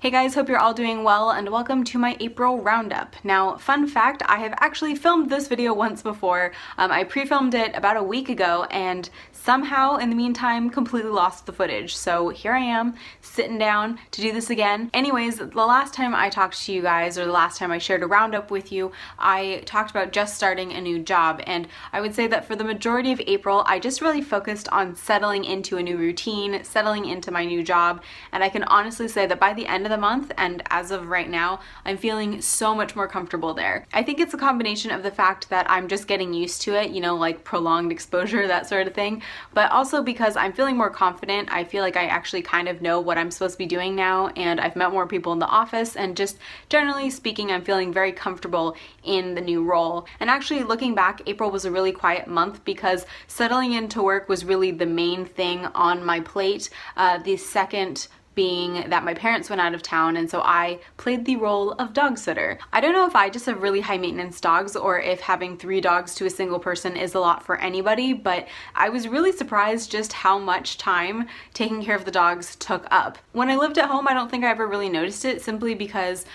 Hey guys, hope you're all doing well and welcome to my April roundup. Now, fun fact, I have actually filmed this video once before. I pre-filmed it about a week ago and somehow in the meantime completely lost the footage. So here I am sitting down to do this again. Anyways, the last time I talked to you guys, or the last time I shared a roundup with you, I talked about just starting a new job, and I would say that for the majority of April I just really focused on settling into a new routine, settling into my new job, and I can honestly say that by the end of the month and as of right now, I'm feeling so much more comfortable there. I think it's a combination of the fact that I'm just getting used to it, you know, like prolonged exposure, that sort of thing, but also because I'm feeling more confident. I feel like I actually kind of know what I'm supposed to be doing now, and I've met more people in the office, and just generally speaking, I'm feeling very comfortable in the new role. And actually looking back, April was a really quiet month because settling into work was really the main thing on my plate. The second being that my parents went out of town, and so I played the role of dog sitter. I don't know if I just have really high maintenance dogs or if having 3 dogs to a single person is a lot for anybody, but I was really surprised just how much time taking care of the dogs took up. When I lived at home, I don't think I ever really noticed it, simply because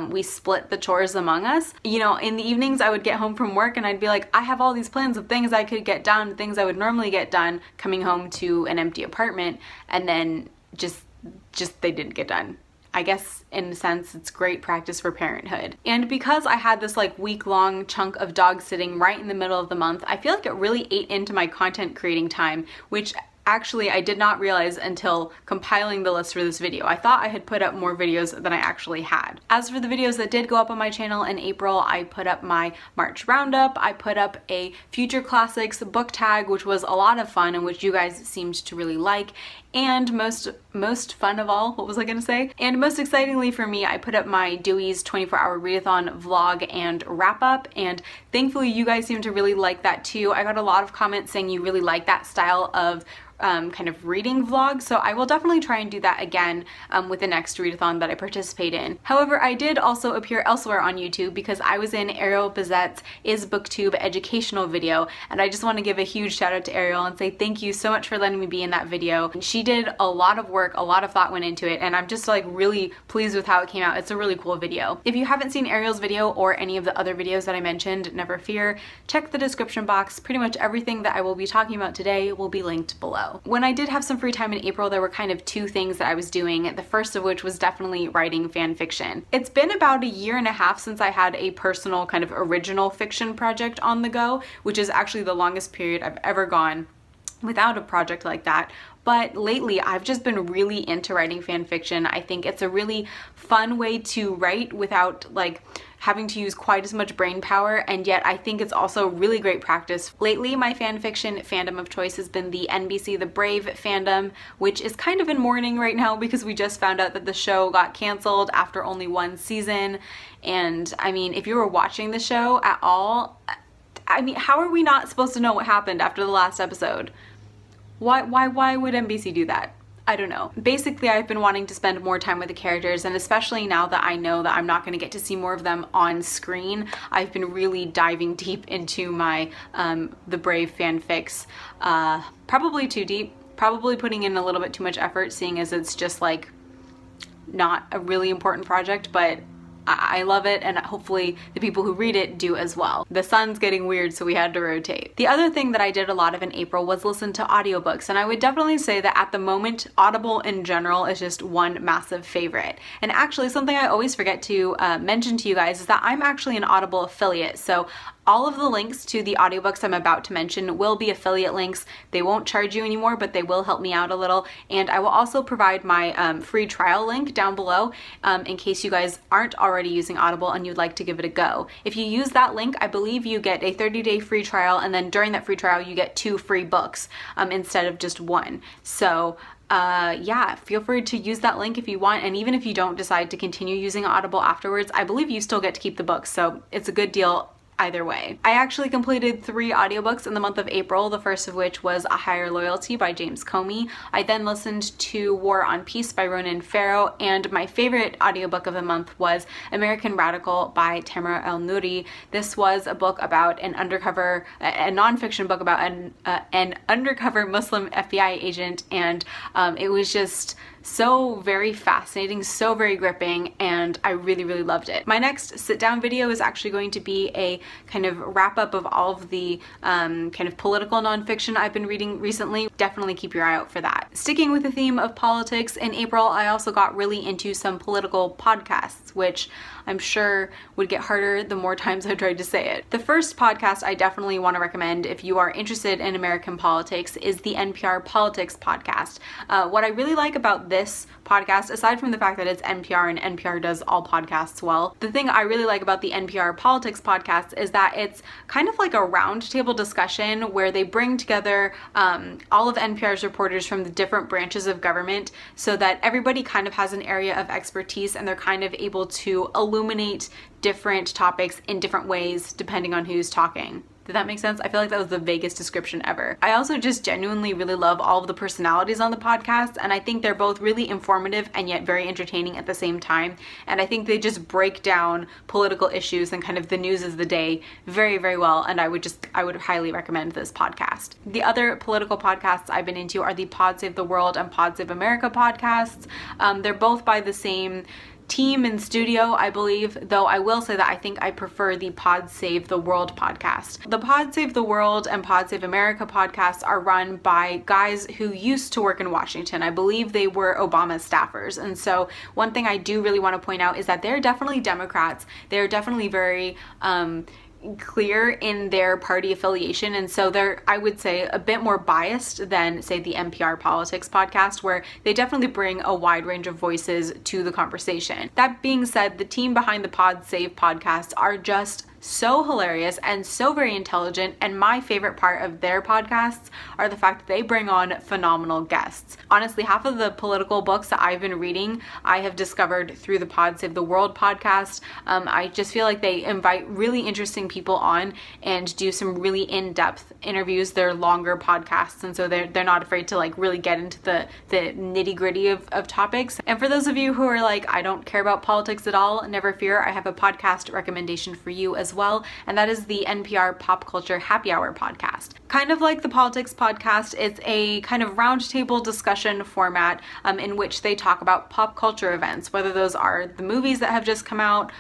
we split the chores among us. You know, in the evenings I would get home from work and I'd be like, I have all these plans of things I could get done, things I would normally get done coming home to an empty apartment, and then just they didn't get done. I guess in a sense it's great practice for parenthood. And because I had this like week-long chunk of dog sitting right in the middle of the month, I feel like it really ate into my content creating time, which actually I did not realize until compiling the list for this video. I thought I had put up more videos than I actually had. As for the videos that did go up on my channel in April, I put up my March roundup, I put up a Future Classics book tag, which was a lot of fun and which you guys seemed to really like, and most fun of all, what was I gonna say? And most excitingly for me, I put up my Dewey's 24-hour readathon vlog and wrap up, and thankfully you guys seem to really like that too. I got a lot of comments saying you really like that style of kind of reading vlog, so I will definitely try and do that again with the next readathon that I participate in. However, I did also appear elsewhere on YouTube because I was in Ariel Bizet's Is Booktube educational video, and I just want to give a huge shout out to Ariel and say thank you so much for letting me be in that video. She did a lot of work, a lot of thought went into it, and I'm just like really pleased with how it came out. It's a really cool video. If you haven't seen Ariel's video or any of the other videos that I mentioned, never fear, check the description box. Pretty much everything that I will be talking about today will be linked below. When I did have some free time in April, there were kind of 2 things that I was doing, the first of which was definitely writing fan fiction. It's been about a year and a half since I had a personal kind of original fiction project on the go, which is actually the longest period I've ever gone without a project like that. But lately I've just been really into writing fan fiction. I think it's a really fun way to write without like having to use quite as much brain power, and yet I think it's also really great practice. Lately my fan fiction fandom of choice has been the NBC The Brave fandom, which is kind of in mourning right now because we just found out that the show got canceled after only 1 season. And I mean, if you were watching the show at all, I mean, how are we not supposed to know what happened after the last episode? Why would NBC do that? I don't know. Basically, I've been wanting to spend more time with the characters, and especially now that I know that I'm not going to get to see more of them on screen, I've been really diving deep into my The Brave fanfics. Probably too deep, probably putting in a little bit too much effort, seeing as it's just like not a really important project, but I love it, and hopefully the people who read it do as well. The sun's getting weird, so we had to rotate. The other thing that I did a lot of in April was listen to audiobooks, and I would definitely say that at the moment, Audible in general is just one massive favorite. And actually, something I always forget to mention to you guys is that I'm actually an Audible affiliate, so all of the links to the audiobooks I'm about to mention will be affiliate links. They won't charge you anymore, but they will help me out a little. And I will also provide my free trial link down below in case you guys aren't already using Audible and you'd like to give it a go. If you use that link, I believe you get a 30-day free trial, and then during that free trial you get 2 free books instead of just 1. So yeah, feel free to use that link if you want, and even if you don't decide to continue using Audible afterwards, I believe you still get to keep the books, so it's a good deal either way. I actually completed 3 audiobooks in the month of April, the first of which was A Higher Loyalty by James Comey. I then listened to War on Peace by Ronan Farrow, and my favorite audiobook of the month was American Radical by Tamara El-Nouri. This was a book about a nonfiction book about an undercover Muslim FBI agent, and it was just so very fascinating, so very gripping, and I really, really loved it. My next sit-down video is actually going to be a kind of wrap-up of all of the kind of political nonfiction I've been reading recently. Definitely keep your eye out for that. Sticking with the theme of politics, in April I also got really into some political podcasts, which I'm sure would get harder the more times I tried to say it. The first podcast I definitely want to recommend if you are interested in American politics is the NPR Politics Podcast. What I really like about this podcast, aside from the fact that it's NPR and NPR does all podcasts well, the thing I really like about the NPR Politics Podcast is that it's kind of like a roundtable discussion where they bring together all of NPR's reporters from the different branches of government so that everybody kind of has an area of expertise and they're kind of able to illuminate different topics in different ways depending on who's talking. Did that make sense? I feel like that was the vaguest description ever. I also just genuinely really love all of the personalities on the podcast, and I think they're both really informative and yet very entertaining at the same time. And I think they just break down political issues and kind of the news of the day very, very well, and I would highly recommend this podcast. The other political podcasts I've been into are the Pod Save the World and Pod Save America podcasts. They're both by the same team and studio, I believe, though I will say that I think I prefer the Pod Save the World podcast. The Pod Save the World and Pod Save America podcasts are run by guys who used to work in Washington. I believe they were Obama staffers. And so one thing I do really want to point out is that they're definitely Democrats. They're definitely very clear in their party affiliation, and so they're, I would say, a bit more biased than, say, the NPR Politics podcast, where they definitely bring a wide range of voices to the conversation. That being said, the team behind the Pod Save podcasts are just so hilarious and so very intelligent, and my favorite part of their podcasts are the fact that they bring on phenomenal guests. Honestly, half of the political books that I've been reading I have discovered through the Pod Save the World podcast. I just feel like they invite really interesting people on and do some really in-depth interviews. They're longer podcasts, and so they're not afraid to like really get into the nitty-gritty of topics. And for those of you who are like, I don't care about politics at all, never fear, I have a podcast recommendation for you as well, and that is the NPR Pop Culture Happy Hour podcast. Kind of like the Politics podcast, it's a kind of roundtable discussion format in which they talk about pop culture events, whether those are the movies that have just come out,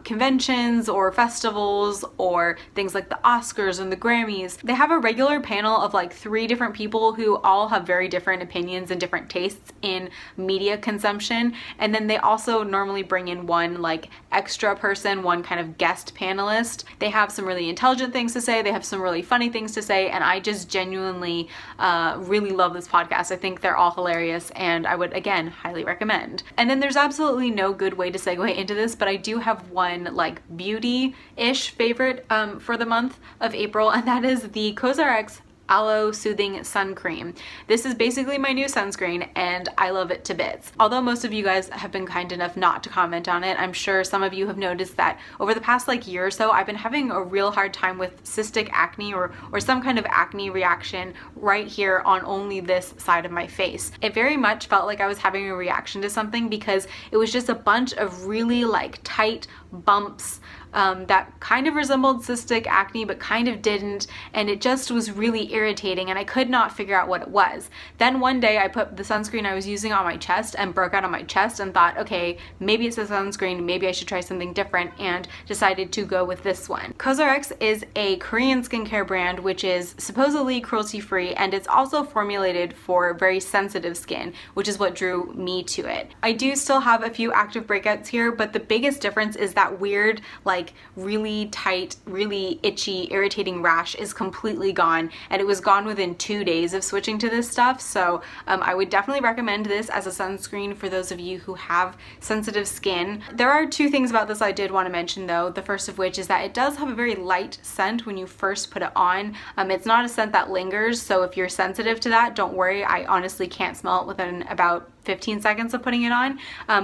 conventions or festivals, or things like the Oscars and the Grammys. They have a regular panel of like 3 different people who all have very different opinions and different tastes in media consumption, and then they also normally bring in one like extra person, one kind of guest panelist. They have some really intelligent things to say, they have some really funny things to say, and I just genuinely really love this podcast. I think they're all hilarious, and I would, again, highly recommend. And then there's absolutely no good way to segue into this, but I do have one like beauty-ish favorite for the month of April, and that is the COSRX Aloe Soothing Sun Cream. This is basically my new sunscreen, and I love it to bits. Although most of you guys have been kind enough not to comment on it, I'm sure some of you have noticed that over the past like year or so, I've been having a real hard time with cystic acne or some kind of acne reaction right here on only this side of my face. It very much felt like I was having a reaction to something because it was just a bunch of really like tight bumps that kind of resembled cystic acne but kind of didn't, and it just was really irritating and I could not figure out what it was. Then one day I put the sunscreen I was using on my chest and broke out on my chest and thought, okay, maybe it's a sunscreen, maybe I should try something different, and decided to go with this one. COSRX is a Korean skincare brand which is supposedly cruelty-free, and it's also formulated for very sensitive skin, which is what drew me to it. I do still have a few active breakouts here, but the biggest difference is that weird, like really tight, really itchy, irritating rash is completely gone, and it was gone within 2 days of switching to this stuff. So I would definitely recommend this as a sunscreen for those of you who have sensitive skin. There are 2 things about this I did want to mention though, the first of which is that it does have a very light scent when you first put it on. It's not a scent that lingers, so if you're sensitive to that, don't worry. I honestly can't smell it within about 15 seconds of putting it on,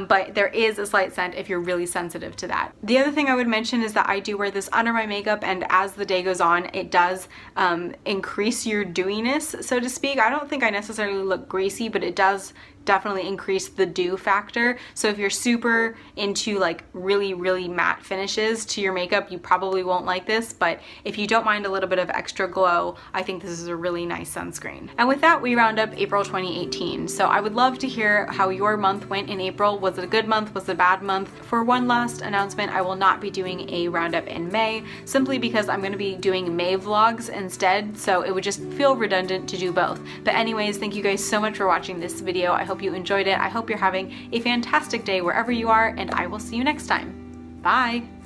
but there is a slight scent if you're really sensitive to that. The other thing I would mention is that I do wear this under my makeup, and as the day goes on, it does increase your dewiness, so to speak. I don't think I necessarily look greasy, but it does definitely increase the dew factor. So if you're super into like really matte finishes to your makeup, you probably won't like this, but if you don't mind a little bit of extra glow, I think this is a really nice sunscreen. And with that, we round up April 2018. So I would love to hear how your month went in April. Was it a good month? Was it a bad month? For one last announcement, I will not be doing a roundup in May, simply because I'm going to be doing May vlogs instead, so it would just feel redundant to do both. But anyways, thank you guys so much for watching this video. I hope you enjoyed it. I hope you're having a fantastic day wherever you are, and I will see you next time. Bye!